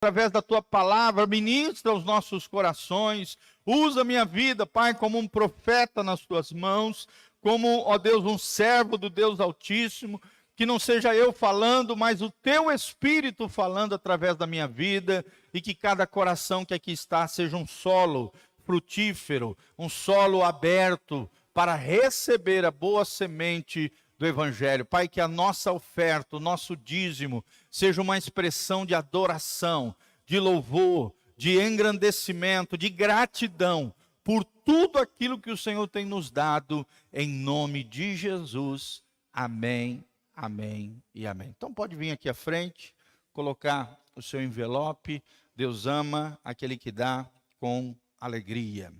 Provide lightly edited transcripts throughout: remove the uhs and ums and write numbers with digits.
através da tua palavra, ministra os nossos corações, usa minha vida, Pai, como um profeta nas tuas mãos, como, ó Deus, um servo do Deus Altíssimo, que não seja eu falando, mas o teu Espírito falando através da minha vida, e que cada coração que aqui está seja um solo frutífero, um solo aberto para receber a boa semente do Evangelho. Pai, que a nossa oferta, o nosso dízimo, seja uma expressão de adoração, de louvor, de engrandecimento, de gratidão por tudo aquilo que o Senhor tem nos dado, em nome de Jesus. Amém, amém e amém. Então pode vir aqui à frente, colocar o seu envelope. Deus ama aquele que dá com alegria.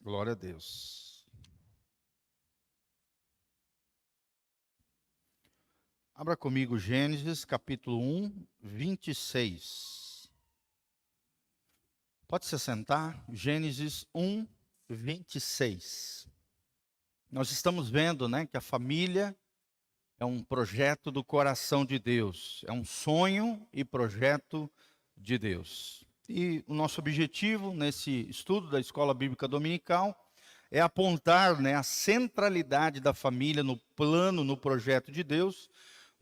Glória a Deus. Abra comigo Gênesis capítulo 1, 26. Pode se sentar. Gênesis 1, 26. Nós estamos vendo, que a família é um projeto do coração de Deus. É um sonho e projeto de Deus. E o nosso objetivo nesse estudo da Escola Bíblica Dominical é apontar a centralidade da família no plano, no projeto de Deus,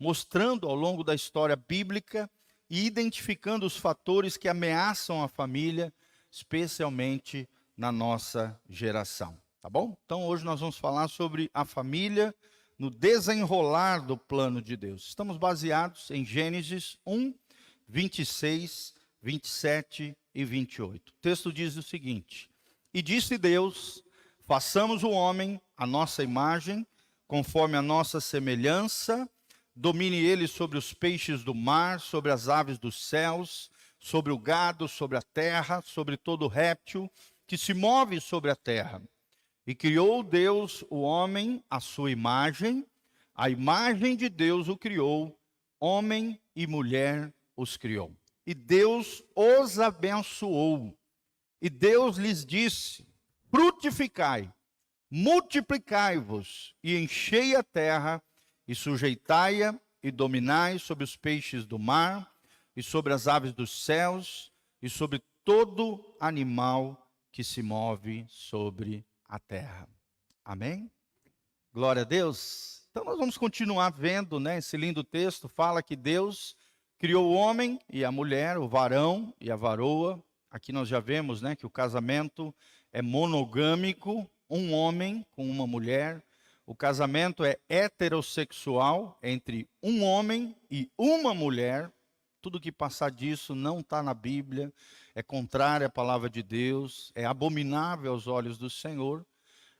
mostrando ao longo da história bíblica e identificando os fatores que ameaçam a família, especialmente na nossa geração. Tá bom? Então hoje nós vamos falar sobre a família no desenrolar do plano de Deus. Estamos baseados em Gênesis 1, 26, 27 e 28. O texto diz o seguinte: E disse Deus, façamos o homem à nossa imagem, conforme a nossa semelhança, domine ele sobre os peixes do mar, sobre as aves dos céus, sobre o gado, sobre a terra, sobre todo réptil que se move sobre a terra. E criou Deus o homem à sua imagem, a imagem de Deus o criou, homem e mulher os criou. E Deus os abençoou. E Deus lhes disse: frutificai, multiplicai-vos e enchei a terra, e sujeitai-a e dominai sobre os peixes do mar, e sobre as aves dos céus, e sobre todo animal que se move sobre a terra. Amém? Glória a Deus. Então nós vamos continuar vendo, esse lindo texto fala que Deus criou o homem e a mulher, o varão e a varoa. Aqui nós já vemos, que o casamento é monogâmico, um homem com uma mulher. O casamento é heterossexual, entre um homem e uma mulher. Tudo que passar disso não está na Bíblia, é contrário à palavra de Deus, é abominável aos olhos do Senhor.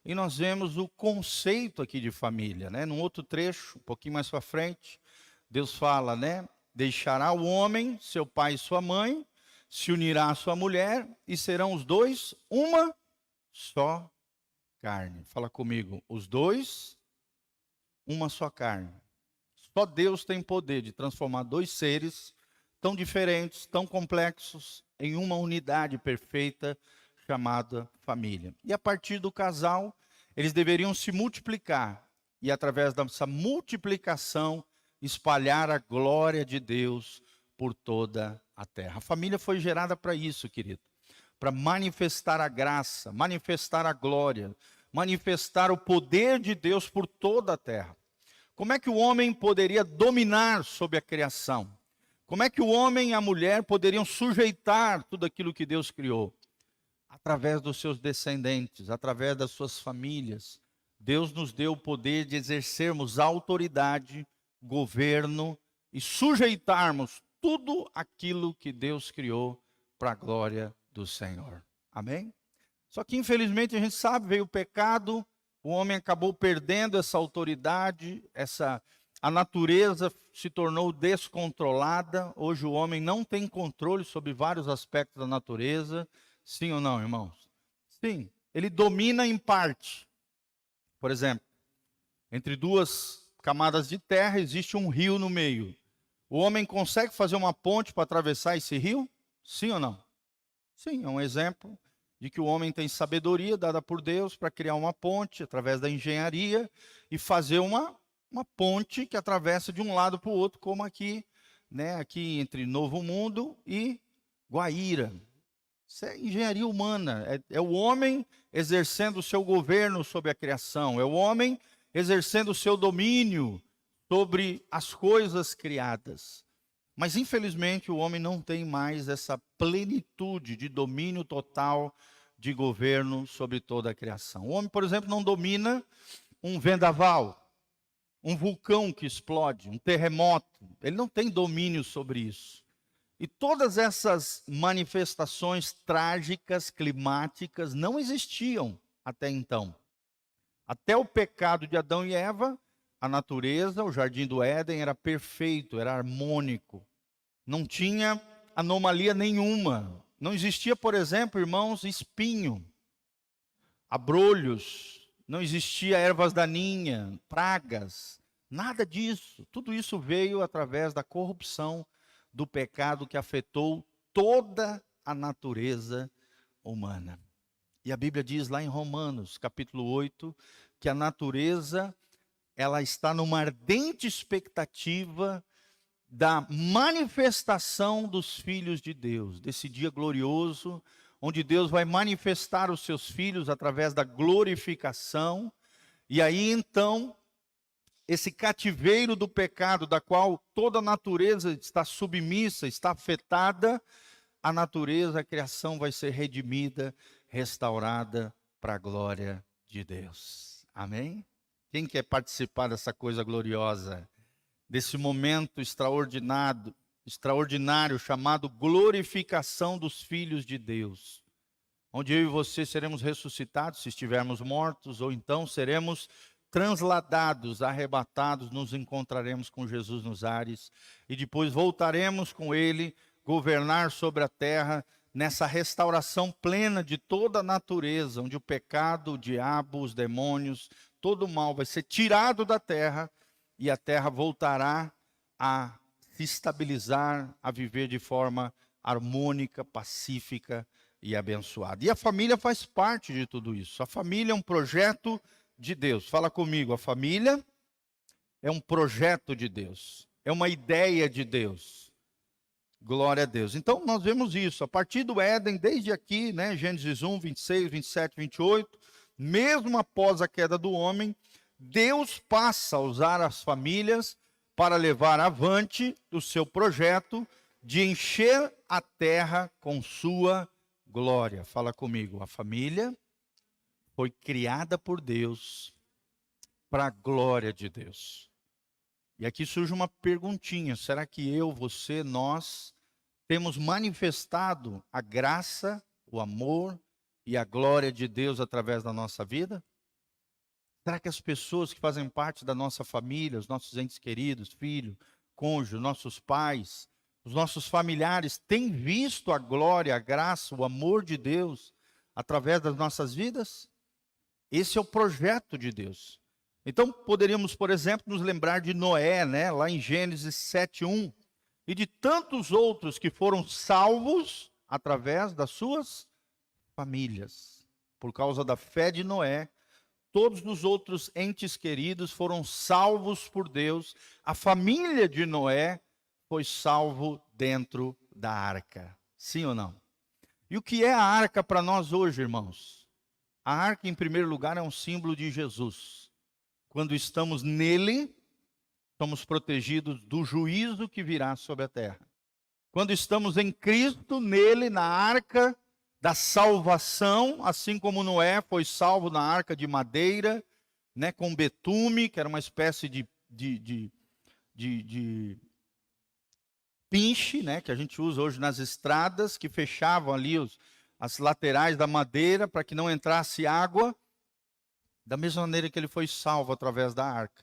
E nós vemos o conceito aqui de família, Num outro trecho, um pouquinho mais para frente, Deus fala, Deixará o homem, seu pai e sua mãe, se unirá à sua mulher, e serão os dois uma só carne. Fala comigo, os dois, uma só carne. Só Deus tem poder de transformar dois seres tão diferentes, tão complexos, em uma unidade perfeita chamada família. E a partir do casal, eles deveriam se multiplicar, e através dessa multiplicação, espalhar a glória de Deus por toda a terra. A família foi gerada para isso, querido. Para manifestar a graça, manifestar a glória, manifestar o poder de Deus por toda a terra. Como é que o homem poderia dominar sobre a criação? Como é que o homem e a mulher poderiam sujeitar tudo aquilo que Deus criou? Através dos seus descendentes, através das suas famílias. Deus nos deu o poder de exercermos autoridade, governo e sujeitarmos tudo aquilo que Deus criou para a glória do Senhor. Amém? Só que infelizmente a gente sabe, veio o pecado, o homem acabou perdendo essa autoridade, a natureza se tornou descontrolada. Hoje o homem não tem controle sobre vários aspectos da natureza. Sim ou não, irmãos? Sim, ele domina em parte. Por exemplo, entre duas camadas de terra existe um rio no meio. O homem consegue fazer uma ponte para atravessar esse rio? Sim ou não? Sim, é um exemplo de que o homem tem sabedoria dada por Deus para criar uma ponte através da engenharia e fazer uma uma ponte que atravessa de um lado para o outro, como aqui, né, aqui entre Novo Mundo e Guaíra. Isso é engenharia humana, é o homem exercendo o seu governo sobre a criação, é o homem exercendo o seu domínio sobre as coisas criadas. Mas, infelizmente, o homem não tem mais essa plenitude de domínio total de governo sobre toda a criação. O homem, por exemplo, não domina um vendaval, um vulcão que explode, um terremoto. Ele não tem domínio sobre isso. E todas essas manifestações trágicas, climáticas, não existiam até então. Até o pecado de Adão e Eva, a natureza, o jardim do Éden era perfeito, era harmônico. Não tinha anomalia nenhuma. Não existia, por exemplo, irmãos, espinho, abrolhos, não existia ervas daninhas, pragas, nada disso. Tudo isso veio através da corrupção do pecado que afetou toda a natureza humana. E a Bíblia diz lá em Romanos, capítulo 8, que a natureza, ela está numa ardente expectativa da manifestação dos filhos de Deus, desse dia glorioso, onde Deus vai manifestar os seus filhos através da glorificação, e aí então, esse cativeiro do pecado, da qual toda a natureza está submissa, está afetada, a natureza, a criação vai ser redimida, restaurada para a glória de Deus. Amém? Quem quer participar dessa coisa gloriosa? Desse momento extraordinário chamado glorificação dos filhos de Deus, onde eu e você seremos ressuscitados se estivermos mortos, ou então seremos transladados, arrebatados, nos encontraremos com Jesus nos ares, e depois voltaremos com Ele, governar sobre a terra, nessa restauração plena de toda a natureza, onde o pecado, o diabo, os demônios, todo o mal vai ser tirado da terra, e a terra voltará a se estabilizar, a viver de forma harmônica, pacífica e abençoada. E a família faz parte de tudo isso. A família é um projeto de Deus. Fala comigo, a família é um projeto de Deus. É uma ideia de Deus. Glória a Deus. Então nós vemos isso, a partir do Éden, desde aqui, né, Gênesis 1, 26, 27, 28, mesmo após a queda do homem, Deus passa a usar as famílias para levar avante o seu projeto de encher a terra com sua glória. Fala comigo, a família foi criada por Deus para a glória de Deus. E aqui surge uma perguntinha, será que eu, você, nós temos manifestado a graça, o amor e a glória de Deus através da nossa vida? Será que as pessoas que fazem parte da nossa família, os nossos entes queridos, filho, cônjuge, nossos pais, os nossos familiares, têm visto a glória, a graça, o amor de Deus através das nossas vidas? Esse é o projeto de Deus. Então, poderíamos, por exemplo, nos lembrar de Noé, né, lá em Gênesis 7:1, e de tantos outros que foram salvos através das suas famílias. Por causa da fé de Noé, todos os outros entes queridos foram salvos por Deus. A família de Noé foi salvo dentro da arca. Sim ou não? E o que é a arca para nós hoje, irmãos? A arca, em primeiro lugar, é um símbolo de Jesus. Quando estamos nele, somos protegidos do juízo que virá sobre a terra. Quando estamos em Cristo, nele, na arca da salvação, assim como Noé foi salvo na arca de madeira, né, com betume, que era uma espécie de pinche, né, que a gente usa hoje nas estradas, que fechavam ali as laterais da madeira para que não entrasse água. Da mesma maneira que ele foi salvo através da arca,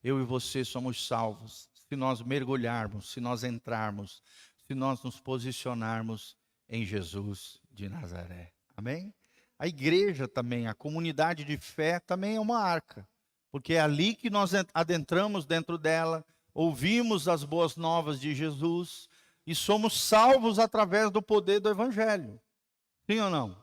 eu e você somos salvos se nós mergulharmos, se nós entrarmos, se nós nos posicionarmos em Jesus de Nazaré. Amém? A igreja também, a comunidade de fé também é uma arca, porque é ali que nós adentramos dentro dela, ouvimos as boas novas de Jesus e somos salvos através do poder do Evangelho. Sim ou não?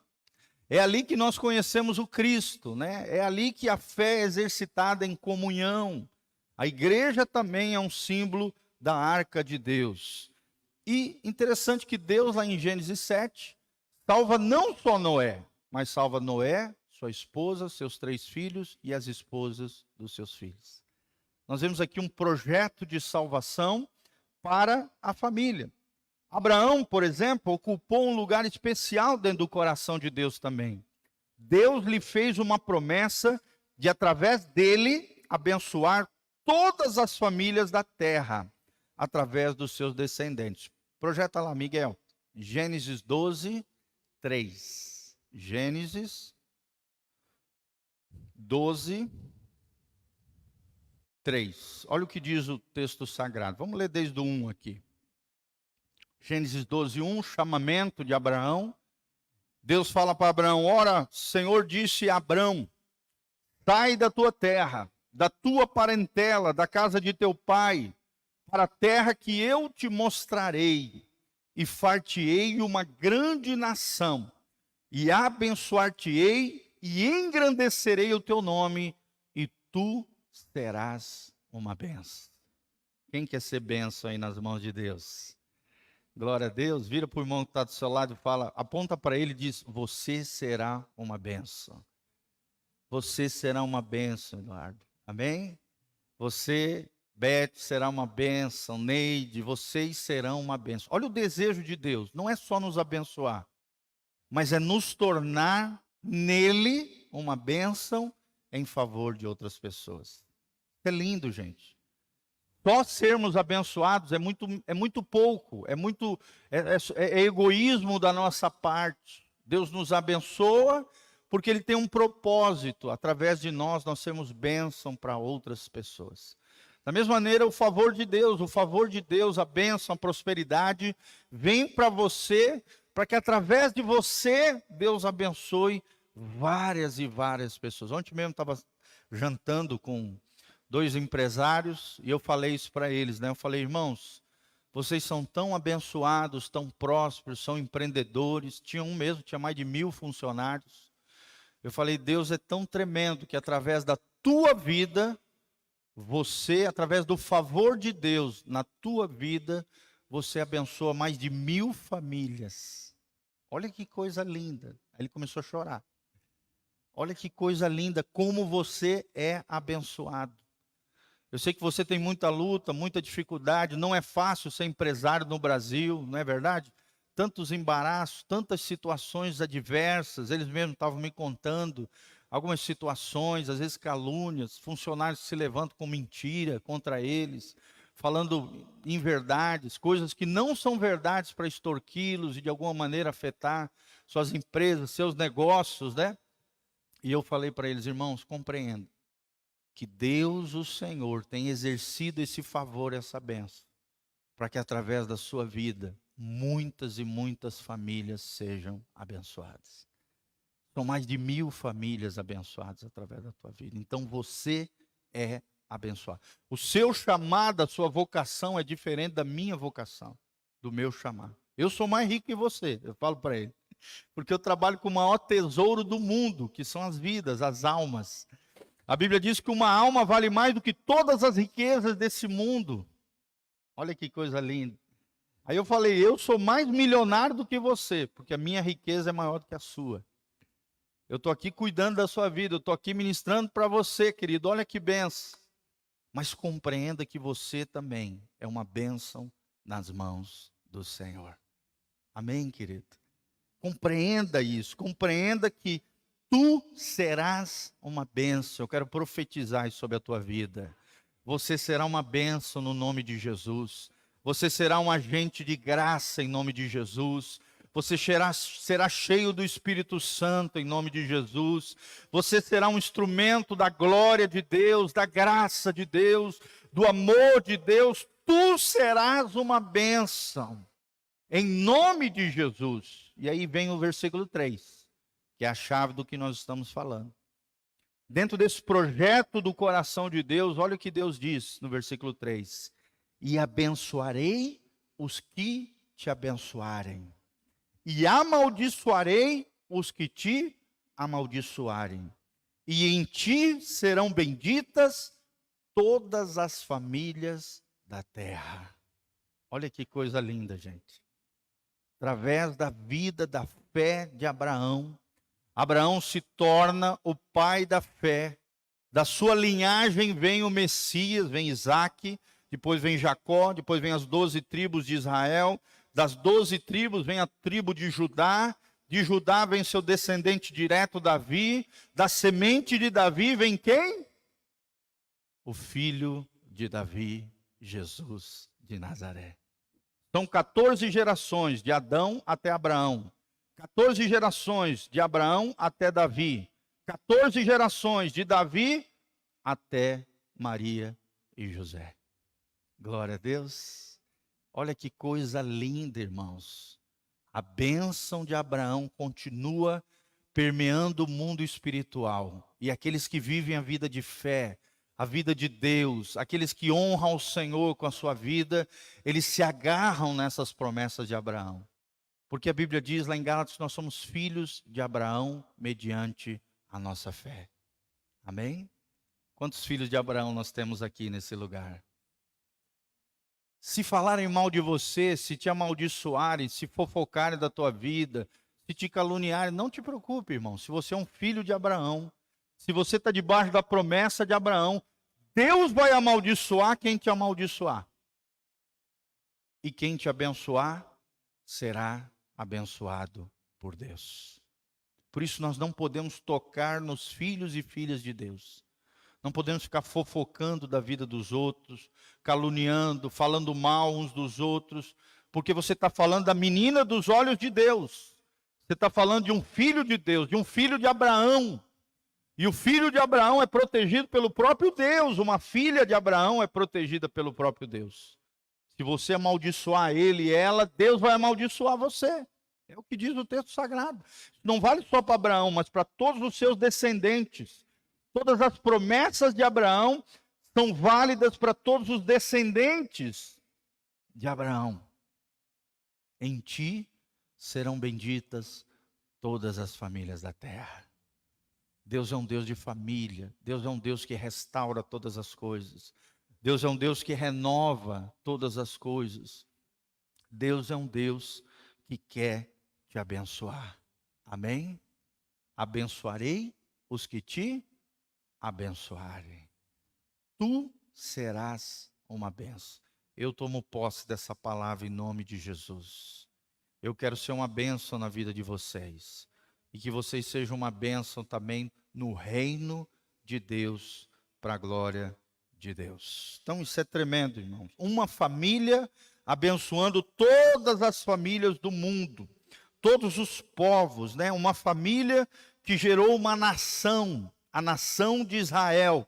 É ali que nós conhecemos o Cristo, né? É ali que a fé é exercitada em comunhão. A igreja também é um símbolo da arca de Deus. E interessante que Deus, lá em Gênesis 7, salva não só Noé, mas salva Noé, sua esposa, seus 3 filhos e as esposas dos seus filhos. Nós vemos aqui um projeto de salvação para a família. Abraão, por exemplo, ocupou um lugar especial dentro do coração de Deus também. Deus lhe fez uma promessa de, através dele, abençoar todas as famílias da terra, através dos seus descendentes. Projeta lá, Miguel. Gênesis 12, 3. Gênesis 12, 3. Olha o que diz o texto sagrado. Vamos ler desde o 1 aqui. Gênesis 12, 1, chamamento de Abraão. Deus fala para Abraão: ora, Senhor disse a Abraão, sai da tua terra, da tua parentela, da casa de teu pai, para a terra que eu te mostrarei, e far-te-ei uma grande nação, e abençoar-te-ei, e engrandecerei o teu nome, e tu serás uma bênção. Quem quer ser bênção aí nas mãos de Deus? Glória a Deus. Vira para o irmão que está do seu lado e fala, aponta para ele e diz: você será uma bênção. Você será uma bênção, Eduardo. Amém? Você, Beth, será uma bênção. Neide, vocês serão uma bênção. Olha o desejo de Deus. Não é só nos abençoar, mas é nos tornar nele uma bênção em favor de outras pessoas. É lindo, gente. Só sermos abençoados é muito pouco, é egoísmo da nossa parte. Deus nos abençoa porque Ele tem um propósito. Através de nós sermos bênção para outras pessoas. Da mesma maneira, o favor de Deus, a bênção, a prosperidade, vem para você, para que através de você, Deus abençoe várias e várias pessoas. Ontem mesmo estava jantando com 2 empresários, e eu falei isso para eles, né? Eu falei: irmãos, vocês são tão abençoados, tão prósperos, são empreendedores. Tinha um mesmo, tinha mais de 1000 funcionários. Eu falei: Deus é tão tremendo que através da tua vida, você, através do favor de Deus na tua vida, você abençoa mais de 1000 famílias. Olha que coisa linda. Aí ele começou a chorar. Olha que coisa linda, como você é abençoado. Eu sei que você tem muita luta, muita dificuldade, não é fácil ser empresário no Brasil, não é verdade? Tantos embaraços, tantas situações adversas, eles mesmos estavam me contando algumas situações, às vezes calúnias, funcionários que se levantam com mentira contra eles, falando inverdades, coisas que não são verdades para extorquí-los e de alguma maneira afetar suas empresas, seus negócios, né? E eu falei para eles: irmãos, compreendam que Deus, o Senhor, tem exercido esse favor, essa bênção, para que através da sua vida, muitas e muitas famílias sejam abençoadas. São mais de 1000 famílias abençoadas através da tua vida. Então você é abençoado. O seu chamado, a sua vocação é diferente da minha vocação, do meu chamado. Eu sou mais rico que você, eu falo para ele, porque eu trabalho com o maior tesouro do mundo, que são as vidas, as almas. A Bíblia diz que uma alma vale mais do que todas as riquezas desse mundo. Olha que coisa linda. Aí eu falei: eu sou mais milionário do que você, porque a minha riqueza é maior do que a sua. Eu estou aqui cuidando da sua vida, eu estou aqui ministrando para você, querido. Olha que bênção. Mas compreenda que você também é uma bênção nas mãos do Senhor. Amém, querido? Compreenda isso, compreenda que tu serás uma bênção. Eu quero profetizar isso sobre a tua vida. Você será uma bênção no nome de Jesus. Você será um agente de graça em nome de Jesus. Você será cheio do Espírito Santo em nome de Jesus. Você será um instrumento da glória de Deus, da graça de Deus, do amor de Deus. Tu serás uma bênção em nome de Jesus. E aí vem o versículo 3. Que é a chave do que nós estamos falando. Dentro desse projeto do coração de Deus, olha o que Deus diz no versículo 3. E abençoarei os que te abençoarem. E amaldiçoarei os que te amaldiçoarem. E em ti serão benditas todas as famílias da terra. Olha que coisa linda, gente. Através da vida, da fé de Abraão, Abraão se torna o pai da fé. Da sua linhagem vem o Messias, vem Isaque, depois vem Jacó, depois vem as 12 tribos de Israel. Das 12 tribos vem a tribo de Judá vem seu descendente direto, Davi. Da semente de Davi vem quem? O filho de Davi, Jesus de Nazaré. São 14 gerações, de Adão até Abraão. 14 gerações, de Abraão até Davi. 14 gerações, de Davi até Maria e José. Glória a Deus. Olha que coisa linda, irmãos. A bênção de Abraão continua permeando o mundo espiritual. E aqueles que vivem a vida de fé, a vida de Deus, aqueles que honram o Senhor com a sua vida, eles se agarram nessas promessas de Abraão. Porque a Bíblia diz lá em Gálatas que nós somos filhos de Abraão mediante a nossa fé. Amém? Quantos filhos de Abraão nós temos aqui nesse lugar? Se falarem mal de você, se te amaldiçoarem, se fofocarem da tua vida, se te caluniarem, não te preocupe, irmão. Se você é um filho de Abraão, se você está debaixo da promessa de Abraão, Deus vai amaldiçoar quem te amaldiçoar. E quem te abençoar, será abençoado por Deus. Por isso nós não podemos tocar nos filhos e filhas de Deus. Não podemos ficar fofocando da vida dos outros, caluniando, falando mal uns dos outros, porque você está falando da menina dos olhos de Deus. Você está falando de um filho de Deus, de um filho de Abraão. E o filho de Abraão é protegido pelo próprio Deus. Uma filha de Abraão é protegida pelo próprio Deus. Se você amaldiçoar ele e ela, Deus vai amaldiçoar você. É o que diz o texto sagrado. Não vale só para Abraão, mas para todos os seus descendentes. Todas as promessas de Abraão são válidas para todos os descendentes de Abraão. Em ti serão benditas todas as famílias da terra. Deus é um Deus de família. Deus é um Deus que restaura todas as coisas. Deus é um Deus que renova todas as coisas. Deus é um Deus que quer te abençoar. Amém? Abençoarei os que te abençoarem. Tu serás uma bênção. Eu tomo posse dessa palavra em nome de Jesus. Eu quero ser uma bênção na vida de vocês. E que vocês sejam uma bênção também no reino de Deus, para a glória de Deus. Então isso é tremendo, irmãos. Uma família abençoando todas as famílias do mundo, todos os povos, né? Uma família que gerou uma nação, a nação de Israel,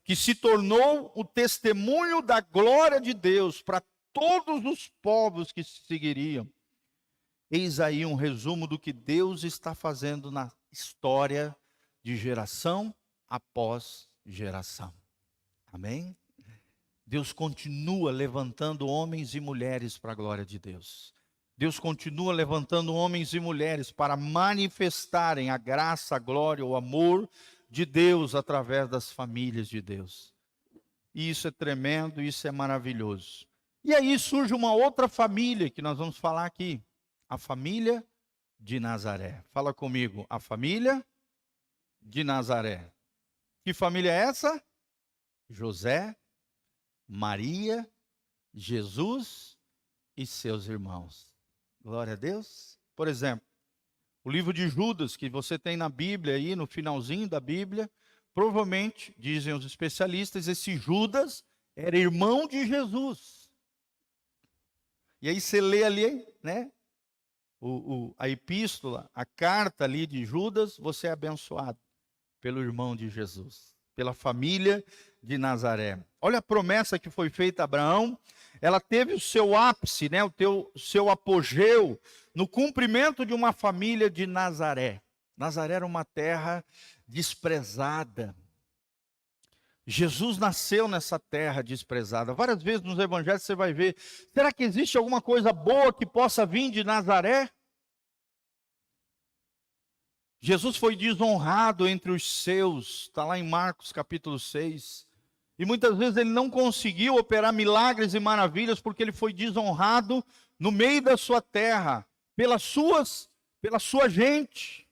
que se tornou o testemunho da glória de Deus para todos os povos que se seguiriam. Eis aí um resumo do que Deus está fazendo na história de geração após geração. Amém? Deus continua levantando homens e mulheres para a glória de Deus. Deus continua levantando homens e mulheres para manifestarem a graça, a glória, o amor de Deus através das famílias de Deus. E isso é tremendo, isso é maravilhoso. E aí surge uma outra família que nós vamos falar aqui. A família de Nazaré. Fala comigo, a família de Nazaré. Que família é essa? José, Maria, Jesus e seus irmãos. Glória a Deus. Por exemplo, o livro de Judas, que você tem na Bíblia aí, no finalzinho da Bíblia, provavelmente, dizem os especialistas, esse Judas era irmão de Jesus. E aí você lê ali, né? A epístola, a carta ali de Judas, você é abençoado pelo irmão de Jesus, pela família de Nazaré. Olha a promessa que foi feita a Abraão, ela teve o seu ápice, né, o seu apogeu, no cumprimento de uma família de Nazaré. Nazaré era uma terra desprezada. Jesus nasceu nessa terra desprezada. Várias vezes nos evangelhos você vai ver, será que existe alguma coisa boa que possa vir de Nazaré? Jesus foi desonrado entre os seus, está lá em Marcos capítulo 6. E muitas vezes ele não conseguiu operar milagres e maravilhas porque ele foi desonrado no meio da sua terra, pela sua gente.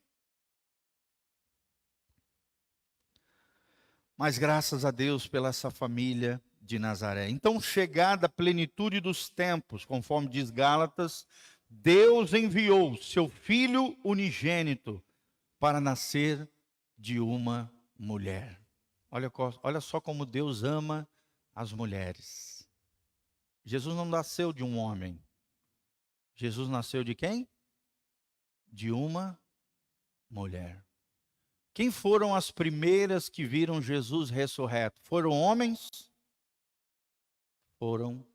Mas graças a Deus pela essa família de Nazaré. Então, chegada a plenitude dos tempos, conforme diz Gálatas, Deus enviou seu Filho unigênito para nascer de uma mulher. Olha só como Deus ama as mulheres. Jesus não nasceu de um homem. Jesus nasceu de quem? De uma mulher. Quem foram as primeiras que viram Jesus ressurreto? Foram homens? Foram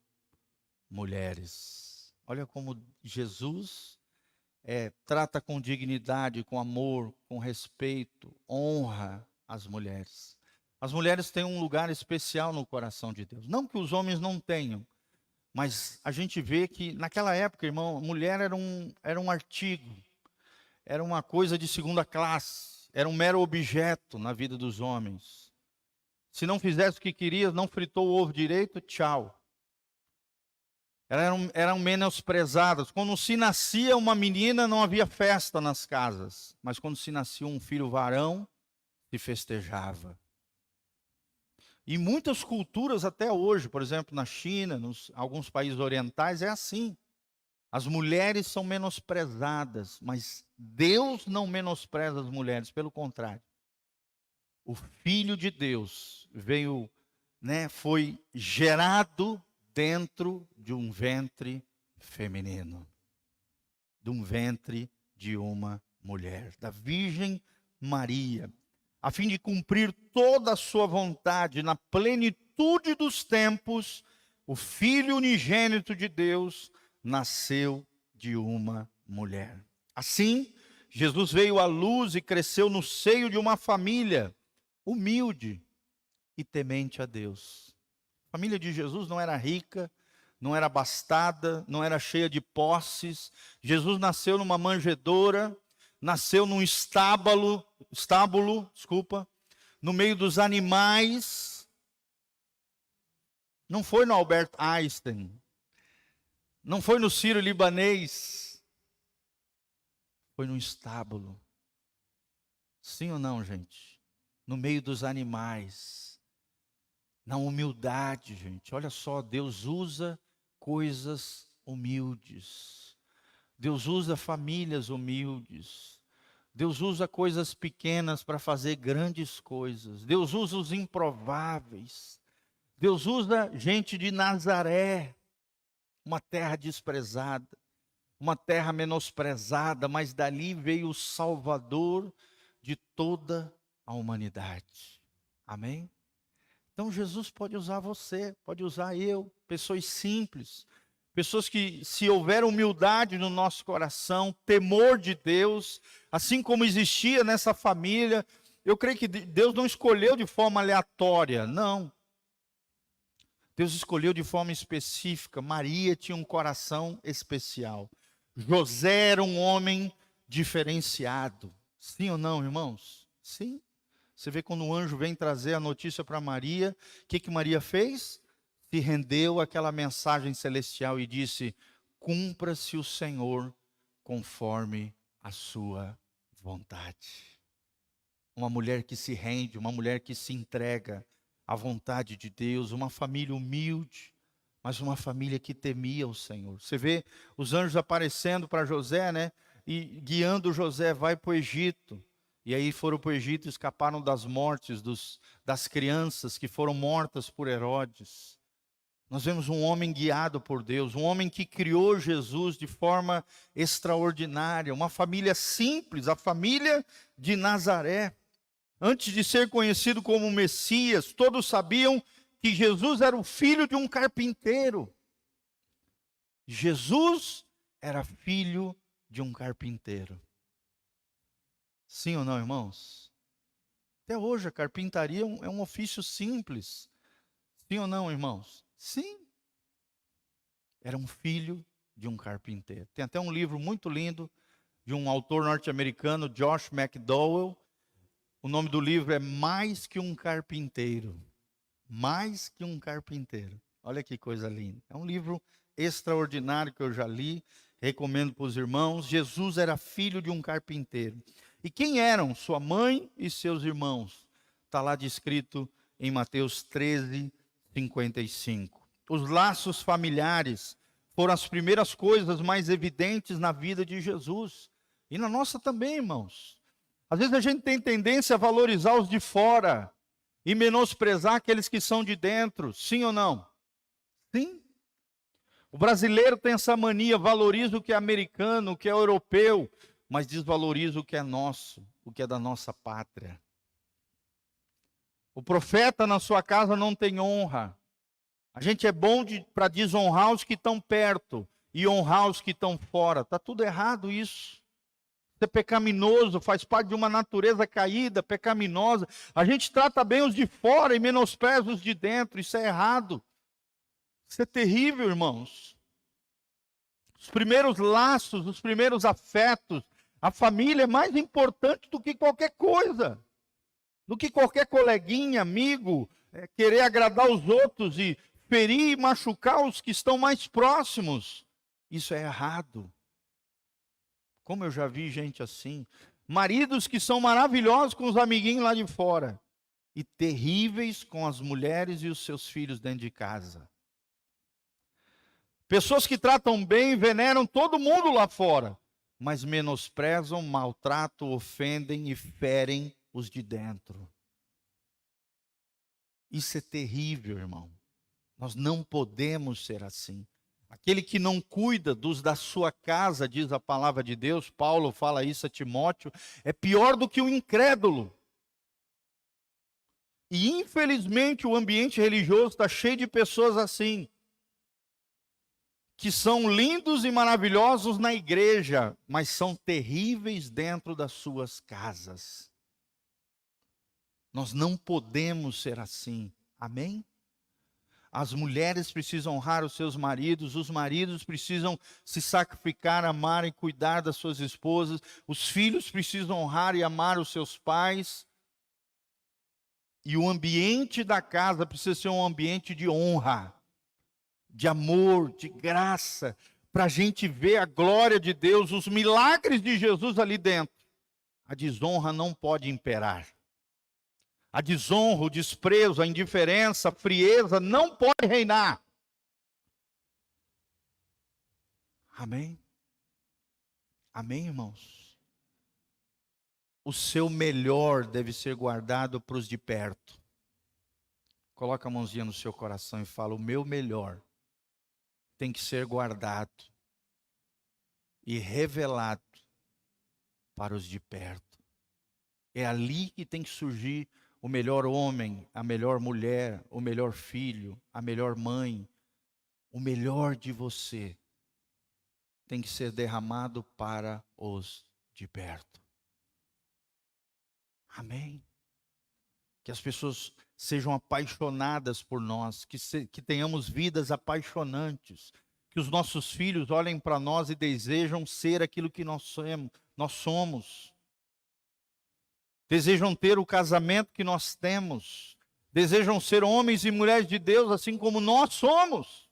mulheres. Olha como Jesus trata com dignidade, com amor, com respeito, honra as mulheres. As mulheres têm um lugar especial no coração de Deus. Não que os homens não tenham, mas a gente vê que naquela época, irmão, a mulher era um artigo, era uma coisa de segunda classe, era um mero objeto na vida dos homens. Se não fizesse o que queria, não fritou o ovo direito, tchau. Eram menosprezadas. Quando se nascia uma menina, não havia festa nas casas. Mas quando se nascia um filho varão, se festejava. E muitas culturas até hoje, por exemplo, na China, alguns países orientais, é assim. As mulheres são menosprezadas, mas Deus não menospreza as mulheres, pelo contrário. O Filho de Deus veio, foi gerado dentro de um ventre feminino, de um ventre de uma mulher, da Virgem Maria, a fim de cumprir toda a sua vontade na plenitude dos tempos. O Filho unigênito de Deus nasceu de uma mulher. Assim, Jesus veio à luz e cresceu no seio de uma família humilde e temente a Deus. A família de Jesus não era rica, não era abastada, não era cheia de posses. Jesus nasceu numa manjedoura, nasceu num estábulo, no meio dos animais. Não foi no Albert Einstein, não foi no Sírio-Libanês, foi num estábulo. Sim ou não, gente? No meio dos animais. Na humildade, gente. Olha só, Deus usa coisas humildes. Deus usa famílias humildes. Deus usa coisas pequenas para fazer grandes coisas. Deus usa os improváveis. Deus usa gente de Nazaré, uma terra desprezada, uma terra menosprezada, mas dali veio o Salvador de toda a humanidade. Amém? Então Jesus pode usar você, pode usar eu, pessoas simples, pessoas que, se houver humildade no nosso coração, temor de Deus, assim como existia nessa família, eu creio que Deus não escolheu de forma aleatória, não. Deus escolheu de forma específica. Maria tinha um coração especial. José era um homem diferenciado. Sim ou não, irmãos? Sim. Você vê quando o anjo vem trazer a notícia para Maria, o que Maria fez? Se rendeu àquela mensagem celestial e disse: cumpra-se o Senhor conforme a sua vontade. Uma mulher que se rende, uma mulher que se entrega à vontade de Deus, uma família humilde, mas uma família que temia o Senhor. Você vê os anjos aparecendo para José, e guiando José, vai para o Egito. E aí foram para o Egito e escaparam das mortes das crianças que foram mortas por Herodes. Nós vemos um homem guiado por Deus, um homem que criou Jesus de forma extraordinária, uma família simples, a família de Nazaré. Antes de ser conhecido como Messias, todos sabiam que Jesus era o filho de um carpinteiro. Jesus era filho de um carpinteiro. Sim ou não, irmãos? Até hoje a carpintaria é um ofício simples. Sim ou não, irmãos? Sim. Era um filho de um carpinteiro. Tem até um livro muito lindo de um autor norte-americano, Josh McDowell. O nome do livro é Mais que um Carpinteiro. Mais que um carpinteiro. Olha que coisa linda. É um livro extraordinário que eu já li, recomendo para os irmãos. Jesus era filho de um carpinteiro. E quem eram sua mãe e seus irmãos? Está lá descrito em Mateus 13, 55. Os laços familiares foram as primeiras coisas mais evidentes na vida de Jesus. E na nossa também, irmãos. Às vezes a gente tem tendência a valorizar os de fora e menosprezar aqueles que são de dentro. Sim ou não? Sim. O brasileiro tem essa mania, valoriza o que é americano, o que é europeu, mas desvaloriza o que é nosso, o que é da nossa pátria. O profeta na sua casa não tem honra. A gente é bom para desonrar os que estão perto e honrar os que estão fora. Está tudo errado isso. Isso é pecaminoso, faz parte de uma natureza caída, pecaminosa. A gente trata bem os de fora e menospreza os de dentro. Isso é errado. Isso é terrível, irmãos. Os primeiros laços, os primeiros afetos, a família é mais importante do que qualquer coisa. Do que qualquer coleguinha, amigo, querer agradar os outros e ferir e machucar os que estão mais próximos. Isso é errado. Como eu já vi gente assim. Maridos que são maravilhosos com os amiguinhos lá de fora. E terríveis com as mulheres e os seus filhos dentro de casa. Pessoas que tratam bem e veneram todo mundo lá fora. Mas menosprezam, maltratam, ofendem e ferem os de dentro. Isso é terrível, irmão. Nós não podemos ser assim. Aquele que não cuida dos da sua casa, diz a palavra de Deus, Paulo fala isso a Timóteo, é pior do que o incrédulo. E infelizmente o ambiente religioso está cheio de pessoas assim, que são lindos e maravilhosos na igreja, mas são terríveis dentro das suas casas. Nós não podemos ser assim, amém? As mulheres precisam honrar os seus maridos, os maridos precisam se sacrificar, amar e cuidar das suas esposas, os filhos precisam honrar e amar os seus pais. E o ambiente da casa precisa ser um ambiente de honra, de amor, de graça, para a gente ver a glória de Deus, os milagres de Jesus ali dentro. A desonra não pode imperar. A desonra, o desprezo, a indiferença, a frieza não pode reinar. Amém? Amém, irmãos? O seu melhor deve ser guardado para os de perto. Coloca a mãozinha no seu coração e fala: o meu melhor tem que ser guardado e revelado para os de perto. É ali que tem que surgir o melhor homem, a melhor mulher, o melhor filho, a melhor mãe. O melhor de você tem que ser derramado para os de perto. Amém? Que as pessoas sejam apaixonadas por nós, que tenhamos vidas apaixonantes, que os nossos filhos olhem para nós e desejam ser aquilo que nós somos. Desejam ter o casamento que nós temos. Desejam ser homens e mulheres de Deus, assim como nós somos.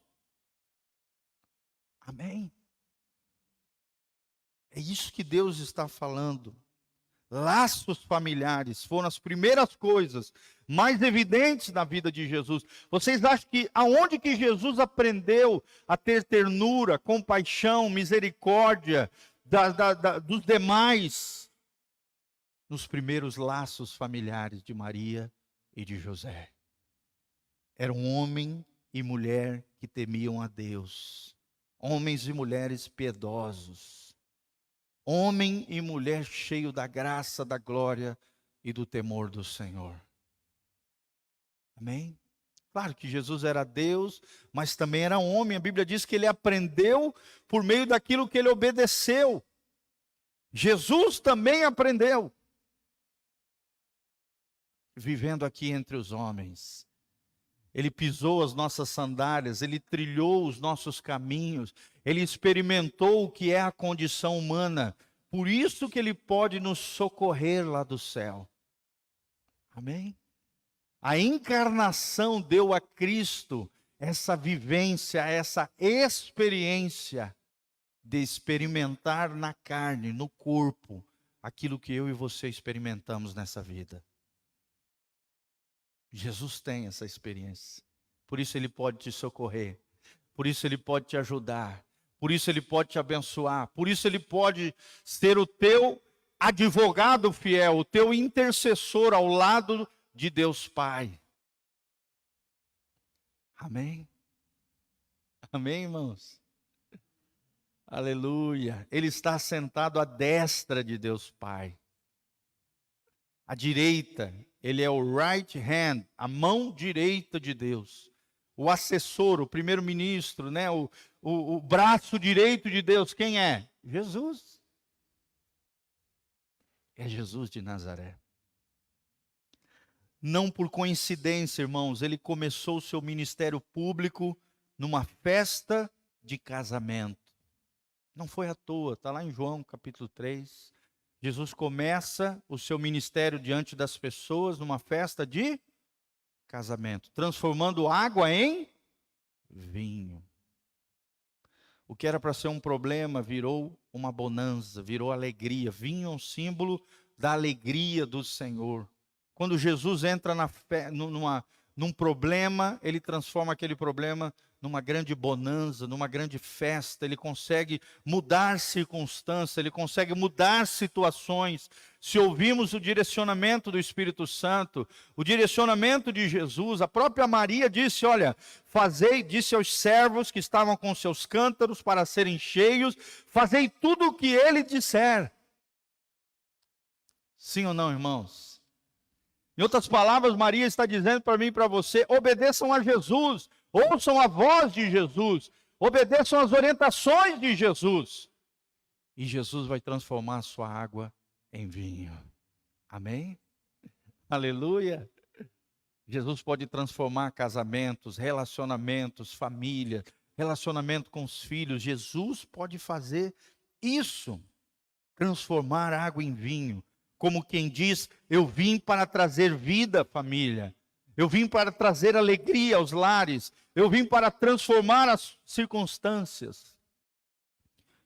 Amém? É isso que Deus está falando. Laços familiares foram as primeiras coisas mais evidentes na vida de Jesus. Vocês acham que aonde que Jesus aprendeu a ter ternura, compaixão, misericórdia dos demais? Nos primeiros laços familiares de Maria e de José. Era um homem e mulher que temiam a Deus. Homens e mulheres piedosos. Homem e mulher cheio da graça, da glória e do temor do Senhor. Amém? Claro que Jesus era Deus, mas também era homem. A Bíblia diz que ele aprendeu por meio daquilo que ele obedeceu. Jesus também aprendeu. Vivendo aqui entre os homens. Ele pisou as nossas sandálias, ele trilhou os nossos caminhos, ele experimentou o que é a condição humana. Por isso que ele pode nos socorrer lá do céu. Amém? A encarnação deu a Cristo essa vivência, essa experiência de experimentar na carne, no corpo, aquilo que eu e você experimentamos nessa vida. Jesus tem essa experiência. Por isso Ele pode te socorrer. Por isso Ele pode te ajudar. Por isso Ele pode te abençoar. Por isso Ele pode ser o teu advogado fiel, o teu intercessor ao lado de Deus Pai. Amém? Amém, irmãos? Aleluia. Ele está sentado à destra de Deus Pai. À direita, Ele é o right hand, a mão direita de Deus. O assessor, o primeiro-ministro, né? o braço direito de Deus, quem é? Jesus. É Jesus de Nazaré. Não por coincidência, irmãos, Ele começou o seu ministério público numa festa de casamento. Não foi à toa, está lá em João capítulo 3. Jesus começa o seu ministério diante das pessoas numa festa de casamento, transformando água em vinho. O que era para ser um problema virou uma bonança, virou alegria. Vinho é um símbolo da alegria do Senhor. Quando Jesus entra num problema, Ele transforma aquele problema numa grande bonança, numa grande festa. Ele consegue mudar circunstâncias, Ele consegue mudar situações. Se ouvimos o direcionamento do Espírito Santo, o direcionamento de Jesus, a própria Maria disse, olha, disse aos servos que estavam com seus cântaros para serem cheios, fazei tudo o que Ele disser. Sim ou não, irmãos? Em outras palavras, Maria está dizendo para mim e para você, obedeçam a Jesus, ouçam a voz de Jesus, obedeçam as orientações de Jesus. E Jesus vai transformar a sua água em vinho. Amém? Aleluia! Jesus pode transformar casamentos, relacionamentos, família, relacionamento com os filhos. Jesus pode fazer isso, transformar água em vinho. Como quem diz, eu vim para trazer vida à família. Eu vim para trazer alegria aos lares. Eu vim para transformar as circunstâncias.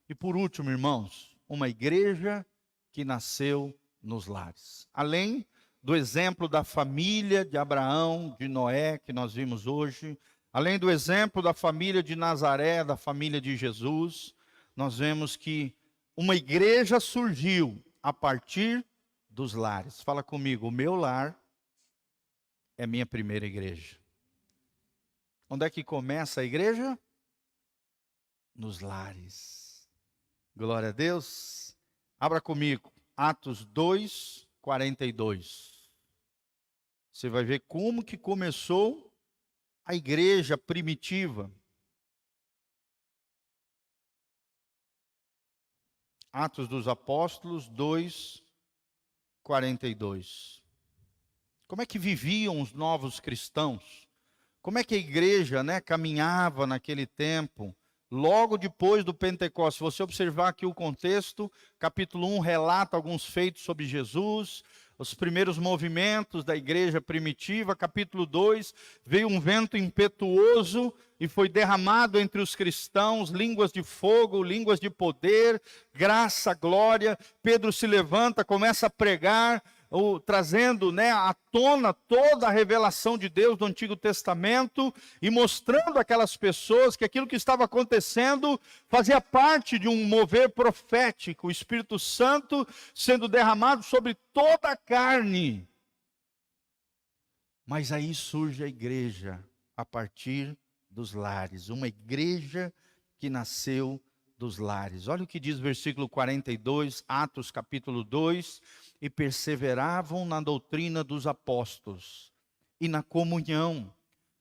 E por último, irmãos, uma igreja que nasceu nos lares. Além do exemplo da família de Abraão, de Noé, que nós vimos hoje, além do exemplo da família de Nazaré, da família de Jesus, nós vemos que uma igreja surgiu a partir dos lares. Fala comigo, o meu lar é minha primeira igreja. Onde é que começa a igreja? Nos lares. Glória a Deus. Abra comigo, Atos 2, 42. Você vai ver como que começou a igreja primitiva. Atos dos Apóstolos 2, 42. Como é que viviam os novos cristãos? Como é que a igreja, caminhava naquele tempo, logo depois do Pentecostes? Se você observar aqui o contexto, capítulo 1 relata alguns feitos sobre Jesus, os primeiros movimentos da igreja primitiva. Capítulo 2, veio um vento impetuoso e foi derramado entre os cristãos línguas de fogo, línguas de poder, graça, glória. Pedro se levanta, começa a pregar, trazendo à tona toda a revelação de Deus do Antigo Testamento e mostrando àquelas pessoas que aquilo que estava acontecendo fazia parte de um mover profético, o Espírito Santo sendo derramado sobre toda a carne. Mas aí surge a igreja a partir dos lares, uma igreja que nasceu dos lares. Olha o que diz o versículo 42, Atos capítulo 2, e perseveravam na doutrina dos apóstolos, e na comunhão,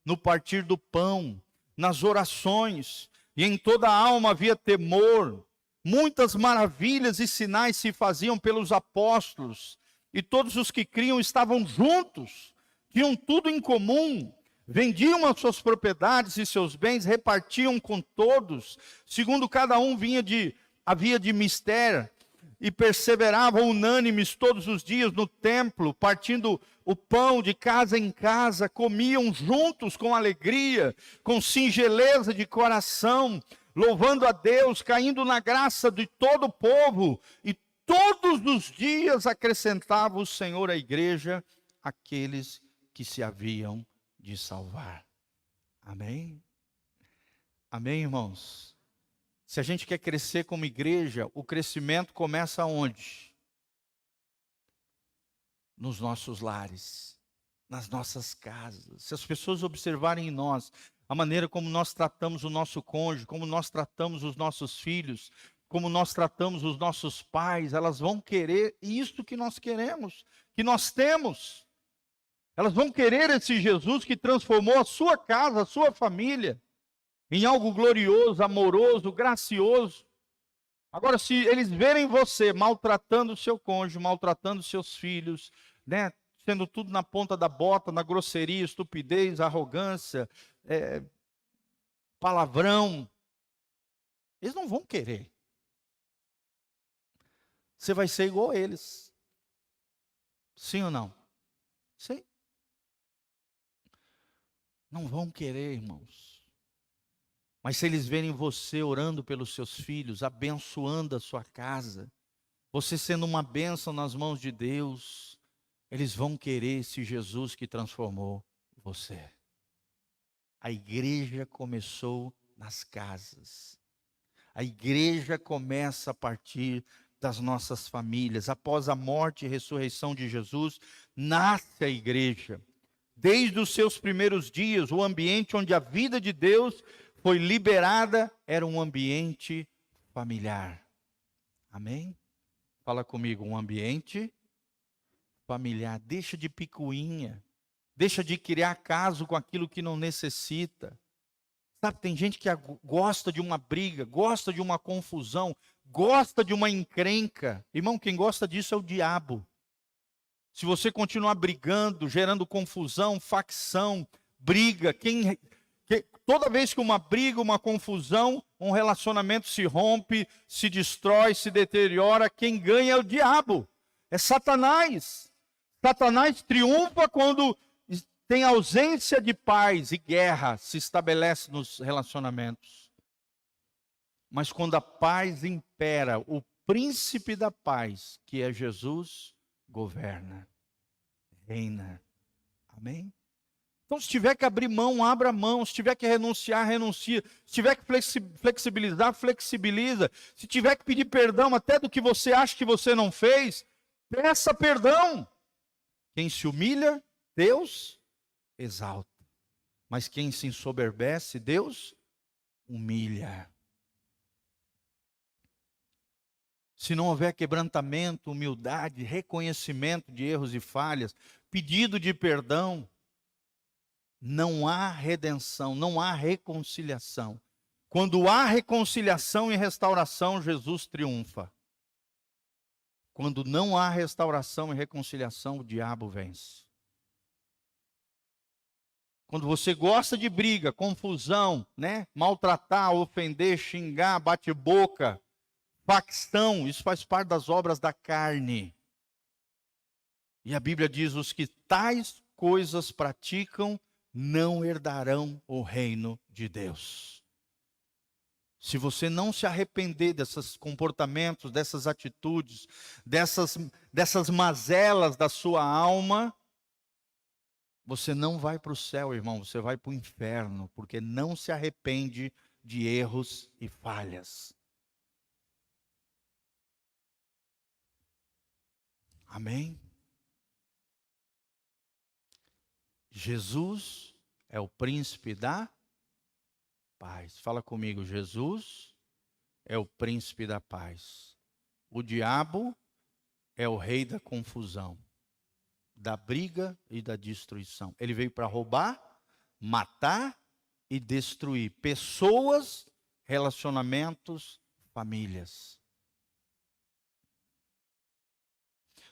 no partir do pão, nas orações, e em toda a alma havia temor. Muitas maravilhas e sinais se faziam pelos apóstolos, e todos os que criam estavam juntos, tinham tudo em comum, vendiam as suas propriedades e seus bens, repartiam com todos, segundo cada um havia de mistério. e perseveravam unânimes todos os dias no templo, partindo o pão de casa em casa, comiam juntos com alegria, com singeleza de coração, louvando a Deus, caindo na graça de todo o povo, e todos os dias acrescentava o Senhor à igreja aqueles que se haviam de salvar. Amém? Amém, irmãos? Se a gente quer crescer como igreja, o crescimento começa onde? Nos nossos lares, nas nossas casas. Se as pessoas observarem em nós a maneira como nós tratamos o nosso cônjuge, como nós tratamos os nossos filhos, como nós tratamos os nossos pais, elas vão querer isso que nós queremos, que nós temos. Elas vão querer esse Jesus que transformou a sua casa, a sua família, em algo glorioso, amoroso, gracioso. Agora, se eles verem você maltratando o seu cônjuge, maltratando os seus filhos, né, sendo tudo na ponta da bota, na grosseria, estupidez, arrogância, palavrão, eles não vão querer. Você vai ser igual a eles. Sim ou não? Sim. Não vão querer, irmãos. Mas se eles verem você orando pelos seus filhos, abençoando a sua casa, você sendo uma bênção nas mãos de Deus, eles vão querer esse Jesus que transformou você. A igreja começou nas casas. A igreja começa a partir das nossas famílias. Após a morte e ressurreição de Jesus, nasce a igreja. Desde os seus primeiros dias, o ambiente onde a vida de Deus foi liberada era um ambiente familiar. Amém? Fala comigo, um ambiente familiar. Deixa de picuinha. Deixa de criar caso com aquilo que não necessita. Sabe, tem gente que gosta de uma briga, gosta de uma confusão, gosta de uma encrenca. Irmão, quem gosta disso é o diabo. Se você continuar brigando, gerando confusão, facção, briga, toda vez que uma briga, uma confusão, um relacionamento se rompe, se destrói, se deteriora, quem ganha é o diabo, é Satanás. Satanás triunfa quando tem ausência de paz e guerra se estabelece nos relacionamentos. Mas quando a paz impera, o príncipe da paz, que é Jesus, governa, reina. Amém? Então, se tiver que abrir mão, abra mão. Se tiver que renunciar, renuncia. Se tiver que flexibilizar, flexibiliza. Se tiver que pedir perdão até do que você acha que você não fez, peça perdão. Quem se humilha, Deus exalta. Mas quem se ensoberbece, Deus humilha. Se não houver quebrantamento, humildade, reconhecimento de erros e falhas, pedido de perdão, não há redenção, não há reconciliação. Quando há reconciliação e restauração, Jesus triunfa. Quando não há restauração e reconciliação, o diabo vence. Quando você gosta de briga, confusão, né? Maltratar, ofender, xingar, bate-boca, facção, isso faz parte das obras da carne. E a Bíblia diz: os que tais coisas praticam não herdarão o reino de Deus. Se você não se arrepender desses comportamentos, dessas atitudes, dessas mazelas da sua alma, você não vai para o céu, irmão, você vai para o inferno, porque não se arrepende de erros e falhas. Amém? Jesus é o príncipe da paz. Fala comigo, Jesus é o príncipe da paz. O diabo é o rei da confusão, da briga e da destruição. Ele veio para roubar, matar e destruir pessoas, relacionamentos, famílias.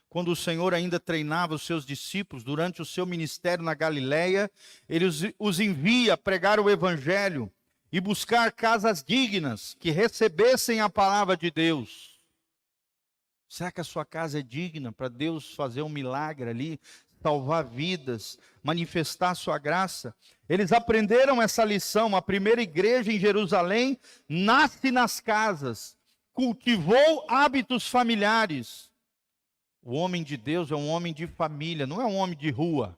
Quando o Senhor ainda treinava os seus discípulos durante o seu ministério na Galileia, ele os envia a pregar o evangelho e buscar casas dignas que recebessem a palavra de Deus. Será que a sua casa é digna para Deus fazer um milagre ali, salvar vidas, manifestar a sua graça? Eles aprenderam essa lição. A primeira igreja em Jerusalém nasce nas casas, cultivou hábitos familiares. O homem de Deus é um homem de família, não é um homem de rua.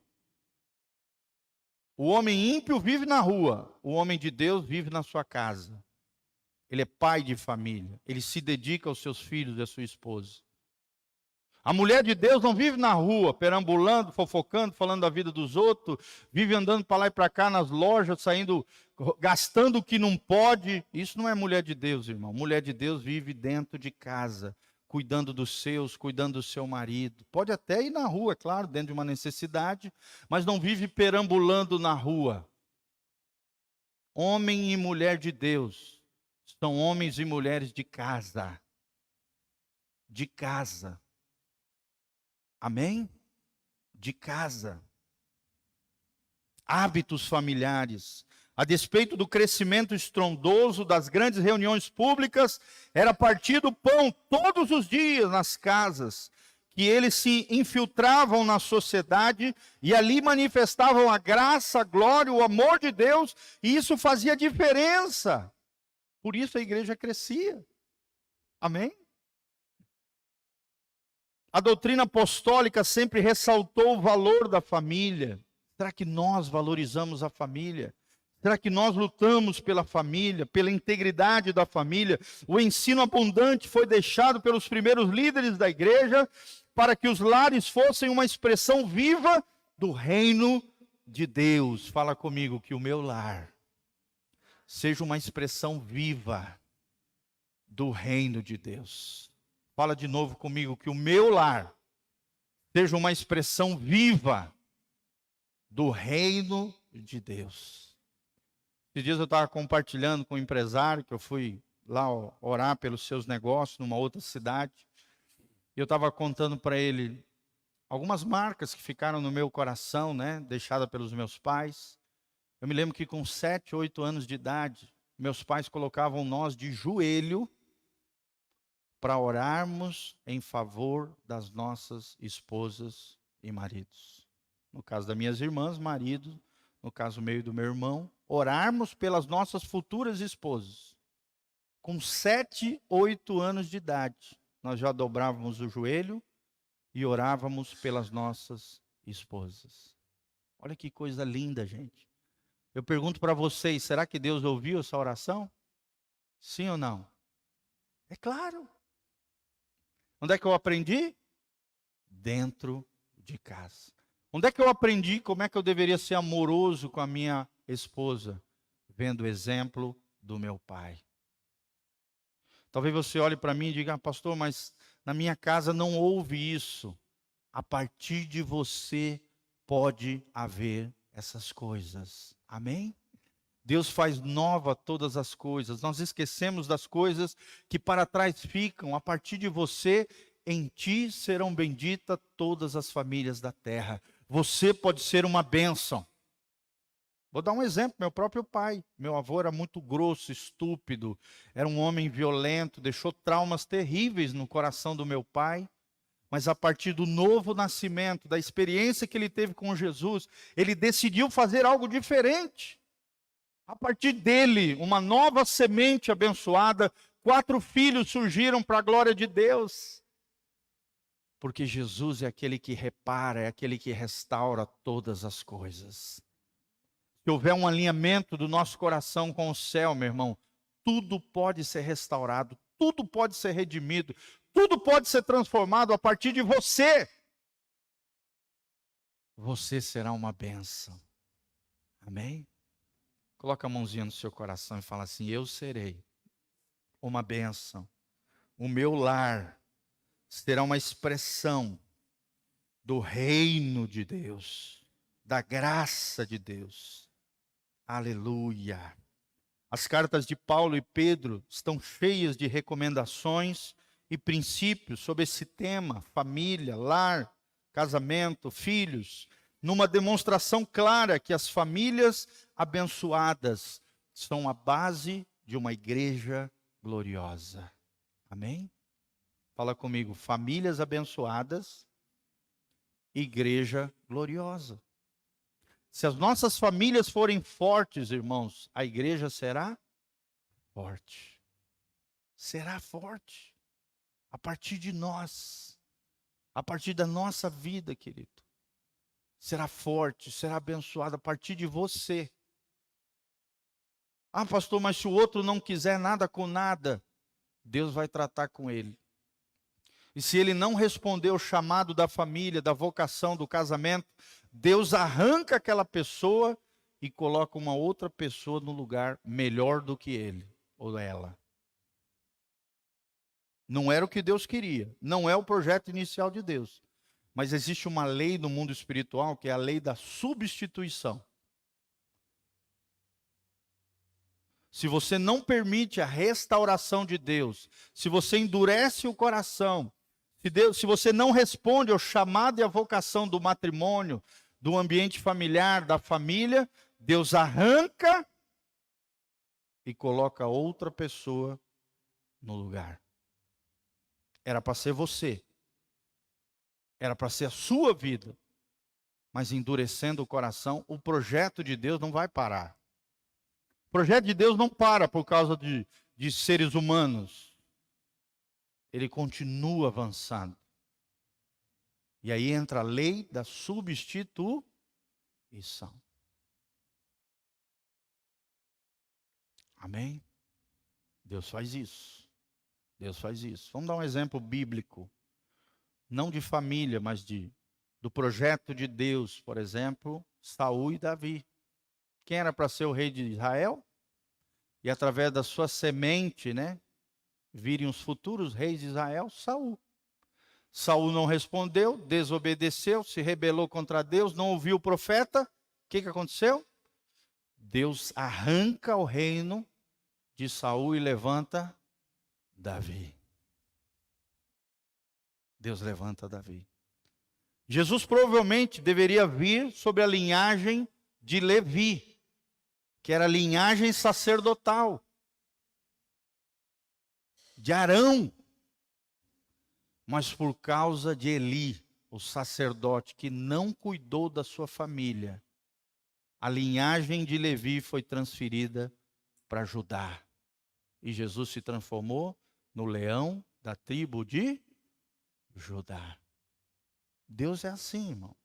O homem ímpio vive na rua, o homem de Deus vive na sua casa. Ele é pai de família, ele se dedica aos seus filhos e à sua esposa. A mulher de Deus não vive na rua, perambulando, fofocando, falando da vida dos outros, vive andando para lá e para cá nas lojas, saindo, gastando o que não pode. Isso não é mulher de Deus, irmão. Mulher de Deus vive dentro de casa, cuidando dos seus, cuidando do seu marido. Pode até ir na rua, é claro, dentro de uma necessidade, mas não vive perambulando na rua. Homem e mulher de Deus são homens e mulheres de casa. De casa. Amém? De casa. Hábitos familiares. A despeito do crescimento estrondoso das grandes reuniões públicas, era partido pão todos os dias nas casas, que eles se infiltravam na sociedade e ali manifestavam a graça, a glória, o amor de Deus, e isso fazia diferença. Por isso a igreja crescia. Amém? A doutrina apostólica sempre ressaltou o valor da família. Será que nós valorizamos a família? Será que nós lutamos pela família, pela integridade da família? O ensino abundante foi deixado pelos primeiros líderes da igreja para que os lares fossem uma expressão viva do reino de Deus. Fala comigo, que o meu lar seja uma expressão viva do reino de Deus. Fala de novo comigo, que o meu lar seja uma expressão viva do reino de Deus. Esses dias eu estava compartilhando com um empresário, que eu fui lá orar pelos seus negócios numa outra cidade. E eu estava contando para ele algumas marcas que ficaram no meu coração, né, deixadas pelos meus pais. Eu me lembro que com 7, 8 anos de idade, meus pais colocavam nós de joelho para orarmos em favor das nossas esposas e maridos. No caso das minhas irmãs, marido. No caso meu e do meu irmão, orarmos pelas nossas futuras esposas. Com 7, 8 anos de idade, nós já dobrávamos o joelho e orávamos pelas nossas esposas. Olha que coisa linda, gente. Eu pergunto para vocês, será que Deus ouviu essa oração? Sim ou não? É claro. Onde é que eu aprendi? Dentro de casa. Onde é que eu aprendi como é que eu deveria ser amoroso com a minha esposa? Vendo o exemplo do meu pai. Talvez você olhe para mim e diga, pastor, mas na minha casa não houve isso. A partir de você pode haver essas coisas. Amém? Deus faz nova todas as coisas. Nós esquecemos das coisas que para trás ficam. A partir de você, em ti serão benditas todas as famílias da terra. Você pode ser uma bênção. Vou dar um exemplo, meu próprio pai. Meu avô era muito grosso, estúpido. Era um homem violento, deixou traumas terríveis no coração do meu pai. Mas a partir do novo nascimento, da experiência que ele teve com Jesus, ele decidiu fazer algo diferente. A partir dele, uma nova semente abençoada, 4 filhos surgiram para a glória de Deus. Porque Jesus é aquele que repara, é aquele que restaura todas as coisas. Se houver um alinhamento do nosso coração com o céu, meu irmão, tudo pode ser restaurado, tudo pode ser redimido, tudo pode ser transformado a partir de você. Você será uma bênção. Amém? Coloca a mãozinha no seu coração e fala assim, eu serei uma bênção. O meu lar será uma expressão do reino de Deus, da graça de Deus. Aleluia. As cartas de Paulo e Pedro estão cheias de recomendações e princípios sobre esse tema, família, lar, casamento, filhos, numa demonstração clara que as famílias abençoadas são a base de uma igreja gloriosa. Amém? Fala comigo, famílias abençoadas, igreja gloriosa. Se as nossas famílias forem fortes, irmãos, a igreja será forte. Será forte. A partir de nós. A partir da nossa vida, querido. Será forte, será abençoada a partir de você. Ah, pastor, mas se o outro não quiser nada com nada, Deus vai tratar com ele. E se ele não responder ao chamado da família, da vocação, do casamento, Deus arranca aquela pessoa e coloca uma outra pessoa no lugar melhor do que ele ou ela. Não era o que Deus queria, não é o projeto inicial de Deus. Mas existe uma lei no mundo espiritual que é a lei da substituição. Se você não permite a restauração de Deus, se você endurece o coração, se você não responde ao chamado e à vocação do matrimônio, do ambiente familiar, da família, Deus arranca e coloca outra pessoa no lugar. Era para ser você. Era para ser a sua vida. Mas endurecendo o coração, o projeto de Deus não vai parar. O projeto de Deus não para por causa de seres humanos. Ele continua avançando. E aí entra a lei da substituição. Amém? Deus faz isso. Deus faz isso. Vamos dar um exemplo bíblico. Não de família, mas do projeto de Deus. Por exemplo, Saul e Davi. Quem era para ser o rei de Israel? E através da sua semente, virem os futuros reis de Israel, Saul. Saul não respondeu, desobedeceu, se rebelou contra Deus, não ouviu o profeta. O que aconteceu? Deus arranca o reino de Saul e levanta Davi. Deus levanta Davi. Jesus provavelmente deveria vir sobre a linhagem de Levi, que era a linhagem sacerdotal, de Arão. Mas por causa de Eli, o sacerdote que não cuidou da sua família, a linhagem de Levi foi transferida para Judá. E Jesus se transformou no leão da tribo de Judá. Deus é assim, irmão.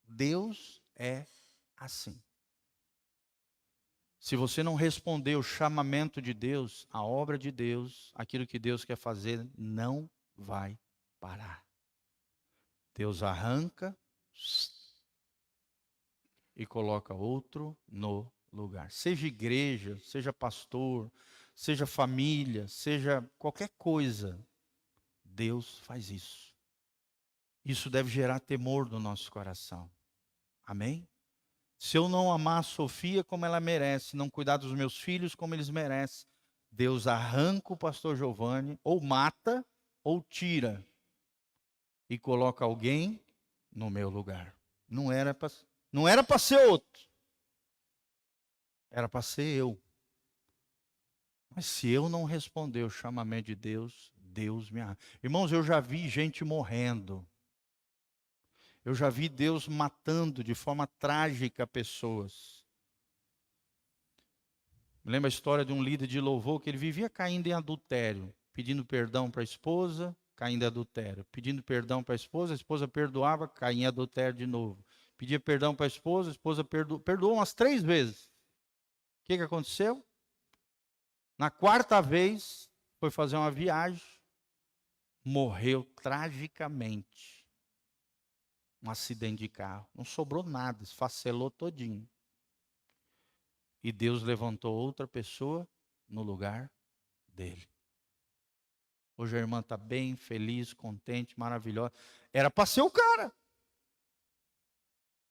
Deus é assim. Se você não responder o chamamento de Deus, a obra de Deus, aquilo que Deus quer fazer, não vai parar. Deus arranca e coloca outro no lugar. Seja igreja, seja pastor, seja família, seja qualquer coisa, Deus faz isso. Isso deve gerar temor no nosso coração. Amém? Se eu não amar a Sofia como ela merece, não cuidar dos meus filhos como eles merecem, Deus arranca o pastor Giovanni, ou mata, ou tira, e coloca alguém no meu lugar. Não era para ser outro. Era para ser eu. Mas se eu não responder o chamamento de Deus, Deus me arranca. Irmãos, eu já vi gente morrendo. Eu já vi Deus matando de forma trágica pessoas. Me lembro a história de um líder de louvor que ele vivia caindo em adultério, pedindo perdão para a esposa, caindo em adultério. Pedindo perdão para a esposa perdoava, caía em adultério de novo. Pedia perdão para a esposa perdoou umas 3 vezes. O que aconteceu? Na 4ª vez, foi fazer uma viagem, morreu tragicamente. Um acidente de carro. Não sobrou nada, esfacelou todinho. E Deus levantou outra pessoa no lugar dele. Hoje a irmã está bem, feliz, contente, maravilhosa. Era para ser o cara.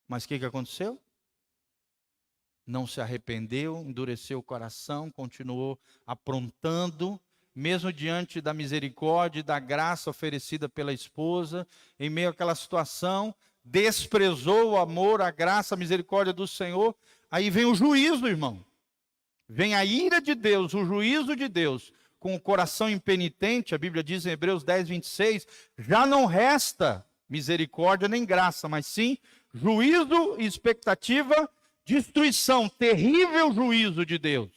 Mas o que aconteceu? Não se arrependeu, endureceu o coração, continuou aprontando, mesmo diante da misericórdia e da graça oferecida pela esposa, em meio àquela situação, desprezou o amor, a graça, a misericórdia do Senhor. Aí vem o juízo, irmão. Vem a ira de Deus, o juízo de Deus, com o coração impenitente, a Bíblia diz em Hebreus 10, 26, já não resta misericórdia nem graça, mas sim juízo e expectativa, destruição, terrível juízo de Deus.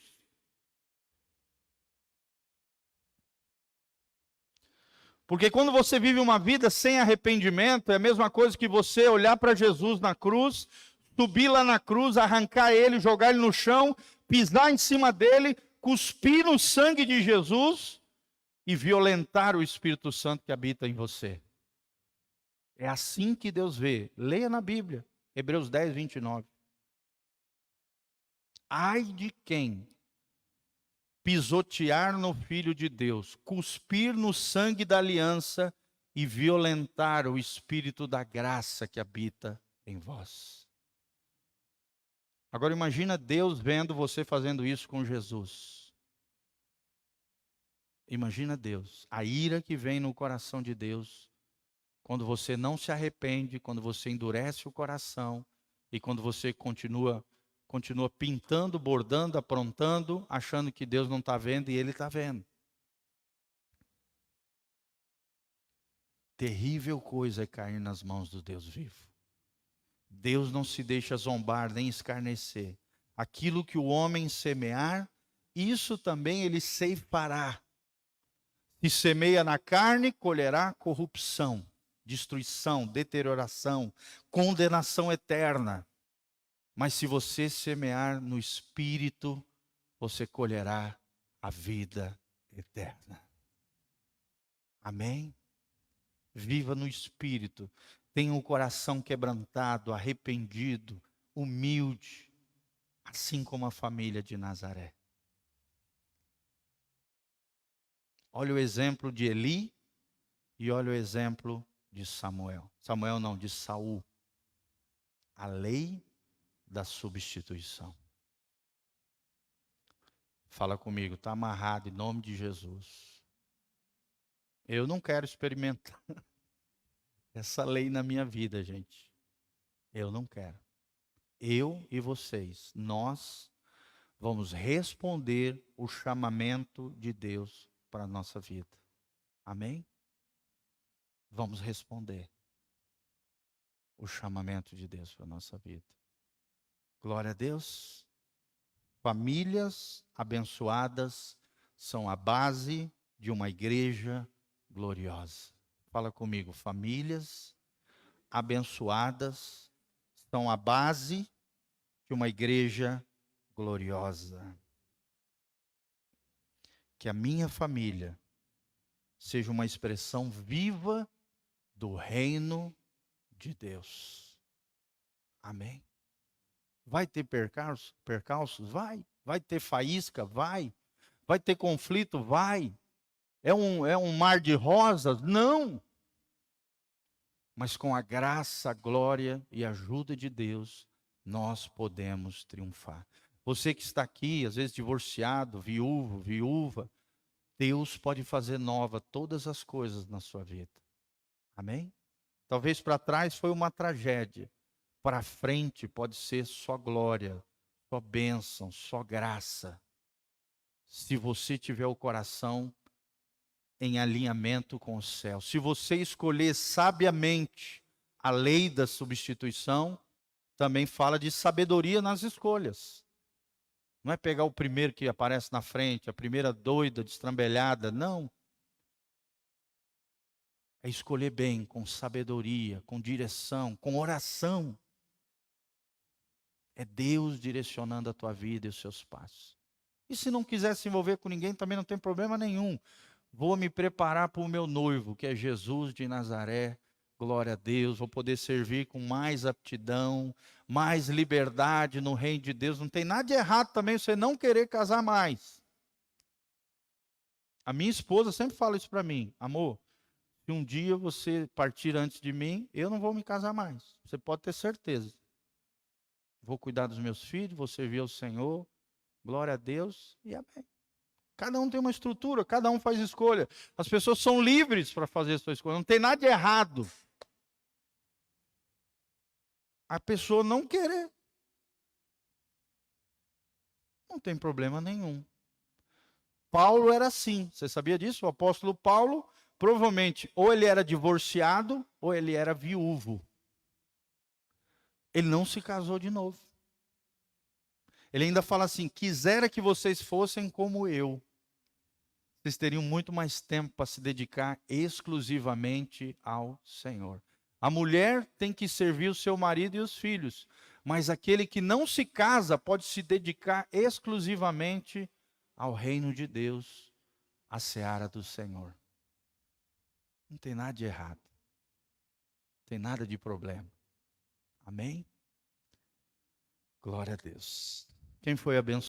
Porque quando você vive uma vida sem arrependimento, é a mesma coisa que você olhar para Jesus na cruz, subir lá na cruz, arrancar ele, jogar ele no chão, pisar em cima dele, cuspir no sangue de Jesus e violentar o Espírito Santo que habita em você. É assim que Deus vê. Leia na Bíblia, Hebreus 10, 29. Ai de quem pisotear no Filho de Deus, cuspir no sangue da aliança e violentar o Espírito da graça que habita em vós. Agora imagina Deus vendo você fazendo isso com Jesus. Imagina Deus, a ira que vem no coração de Deus, quando você não se arrepende, quando você endurece o coração e quando você continua pintando, bordando, aprontando, achando que Deus não está vendo e Ele está vendo. Terrível coisa é cair nas mãos do Deus vivo. Deus não se deixa zombar nem escarnecer. Aquilo que o homem semear, isso também ele ceifará. Se semeia na carne, colherá corrupção, destruição, deterioração, condenação eterna. Mas se você semear no Espírito, você colherá a vida eterna. Amém? Viva no Espírito. Tenha um coração quebrantado, arrependido, humilde, assim como a família de Nazaré. Olha o exemplo de Eli e olha o exemplo de Samuel. Samuel não, de Saul. A lei da substituição. Fala comigo, está amarrado em nome de Jesus. Eu não quero experimentar essa lei na minha vida, gente. Eu não quero. Eu e vocês, nós vamos responder o chamamento de Deus para a nossa vida. Amém? Vamos responder o chamamento de Deus para a nossa vida. Glória a Deus. Famílias abençoadas são a base de uma igreja gloriosa. Fala comigo, famílias abençoadas são a base de uma igreja gloriosa. Que a minha família seja uma expressão viva do reino de Deus. Amém? Vai ter percalços? Vai. Vai ter faísca? Vai. Vai ter conflito? Vai. É um mar de rosas? Não. Mas com a graça, a glória e a ajuda de Deus, nós podemos triunfar. Você que está aqui, às vezes divorciado, viúvo, viúva, Deus pode fazer nova todas as coisas na sua vida. Amém? Talvez para trás foi uma tragédia. Para frente pode ser só glória, só bênção, só graça. Se você tiver o coração em alinhamento com o céu. Se você escolher sabiamente a lei da substituição, também fala de sabedoria nas escolhas. Não é pegar o primeiro que aparece na frente, a primeira doida, destrambelhada, não. É escolher bem, com sabedoria, com direção, com oração. É Deus direcionando a tua vida e os seus passos. E se não quiser se envolver com ninguém, também não tem problema nenhum. Vou me preparar para o meu noivo, que é Jesus de Nazaré. Glória a Deus. Vou poder servir com mais aptidão, mais liberdade no reino de Deus. Não tem nada de errado também você não querer casar mais. A minha esposa sempre fala isso para mim. Amor, se um dia você partir antes de mim, eu não vou me casar mais. Você pode ter certeza. Vou cuidar dos meus filhos, vou servir ao Senhor. Glória a Deus e amém. Cada um tem uma estrutura, cada um faz escolha. As pessoas são livres para fazer a sua escolha. Não tem nada de errado. A pessoa não querer. Não tem problema nenhum. Paulo era assim. Você sabia disso? O apóstolo Paulo, provavelmente, ou ele era divorciado, ou ele era viúvo. Ele não se casou de novo. Ele ainda fala assim: quisera que vocês fossem como eu. Vocês teriam muito mais tempo para se dedicar exclusivamente ao Senhor. A mulher tem que servir o seu marido e os filhos, mas aquele que não se casa pode se dedicar exclusivamente ao reino de Deus, à seara do Senhor. Não tem nada de errado. Não tem nada de problema. Amém? Glória a Deus. Quem foi abençoado?